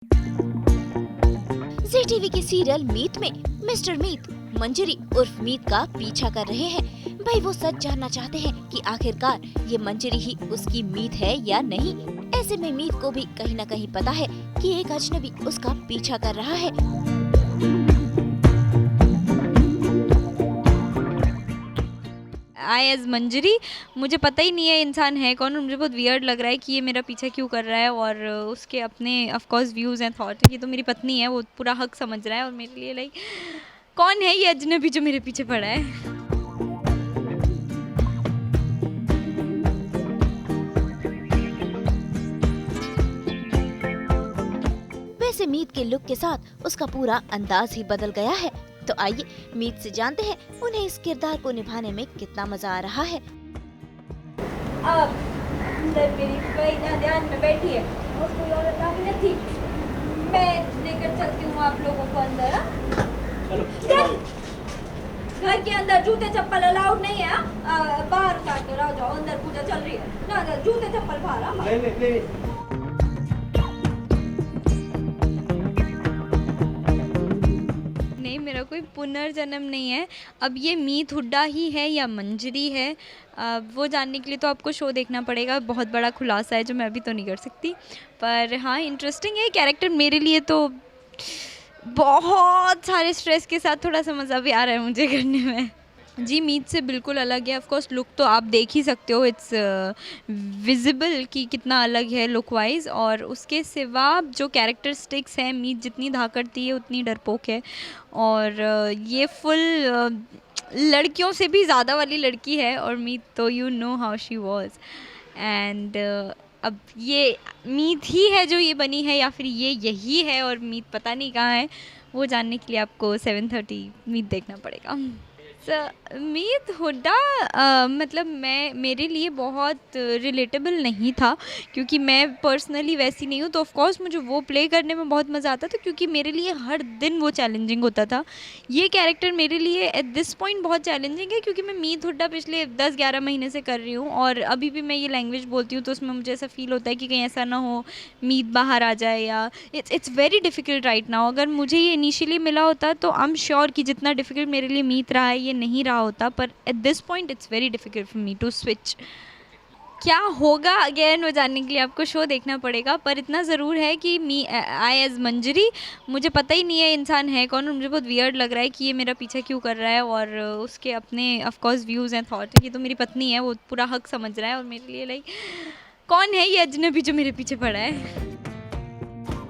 जी TV के serial मीत में mister मीत मंजरी उर्फ मीत का पीछा कर रहे हैं। भाई वो सच जानना चाहते हैं कि आखिरकार ये मंजरी ही उसकी मीत है या नहीं। ऐसे में मीत को भी कहीं न कहीं पता है कि एक अजनबी उसका पीछा कर रहा है। आई एज मंजरी, मुझे पता ही नहीं है इंसान है कौन, और मुझे बहुत वियर्ड लग रहा है कि ये मेरा पीछा क्यों कर रहा है। और उसके अपने of course views and thought, ये तो मेरी पत्नी है, वो पूरा हक समझ रहा है, और मेरे लिए लाइक कौन है ये अजनबी जो मेरे पीछे पड़ा है। वैसे मीत के लुक के साथ उसका पूरा अंदाज ही बदल गया है। तो आइए मीत से जानते हैं उन्हें इस किरदार को निभाने में कितना मजा आ रहा है। अब अंदर मेरी बहना ध्यान में बैठी है और कोई औरत आगे नहीं थी, मैं लेकर चलती हूँ आप लोगों को अंदर। चलो घर के अंदर जूते चप्पल अलाउड नहीं है, बाहर उतार कर आ जाओ, अंदर पूजा चल रही है ना, जूते चप्पल बाहर। नहीं, मेरा कोई पुनर्जन्म नहीं है। अब ये मीत हुड्डा ही है या मंजरी है, वो जानने के लिए तो आपको शो देखना पड़ेगा। बहुत बड़ा खुलासा है जो मैं अभी तो नहीं कर सकती, पर हाँ इंटरेस्टिंग है कैरेक्टर। मेरे लिए तो बहुत सारे स्ट्रेस के साथ थोड़ा सा मज़ा भी आ रहा है मुझे करने में। जी, मीत से बिल्कुल अलग है। ऑफ कोर्स लुक तो आप देख ही सकते हो, इट्स विजिबल कि कितना अलग है लुक वाइज। और उसके सिवा जो कैरेक्टरिस्टिक्स हैं, मीत जितनी धाकड़ती है उतनी डरपोक है, और ये फुल लड़कियों से भी ज़्यादा वाली लड़की है। और मीत तो you know how she was, and अब ये मीत ही है जो ये बनी है, या फिर ये यही है और मीत पता नहीं कहाँ है। वो जानने के लिए आपको 7:30 मीत देखना पड़ेगा। मीत हुड्डा मतलब मेरे लिए बहुत रिलेटेबल नहीं था, क्योंकि मैं पर्सनली वैसी नहीं हूँ। तो ऑफ कोर्स मुझे वो प्ले करने में बहुत मज़ा आता था, क्योंकि मेरे लिए हर दिन वो चैलेंजिंग होता था। ये कैरेक्टर मेरे लिए एट दिस पॉइंट बहुत चैलेंजिंग है, क्योंकि मैं मीत हुड्डा पिछले 10-11 महीने से कर रही हूँ, और अभी भी मैं ये लैंग्वेज बोलती हूँ तो उसमें मुझे ऐसा फील होता है कि कहीं ऐसा ना हो मीत बाहर आ जाए, या it's very difficult right now. अगर मुझे ये इनिशियली मिला होता तो आई एम श्योर कि जितना डिफ़िकल्ट मेरे लिए मीत रहा है ये नहीं रहा होता, पर at this point it's very difficult for me to switch. क्या होगा अगेन वो जानने के लिए आपको शो देखना पड़ेगा, पर इतना ज़रूर है कि आई एज मंजरी, मुझे पता ही नहीं है इंसान है कौन, और मुझे बहुत वियर्ड लग रहा है कि ये मेरा पीछा क्यों कर रहा है। और उसके अपने of course views and thought, ये तो मेरी पत्नी है, वो पूरा हक समझ रहा है, और मेरे लिए लाइक कौन है ये अजनबी जो मेरे पीछे पड़ा है।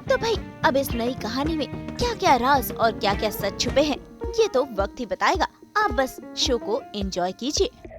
तो भाई अब इस नई कहानी में क्या क्या राज और क्या क्या सच छुपे हैं, ये तो वक्त ही बताएगा। आप बस शो को एंजॉय कीजिए।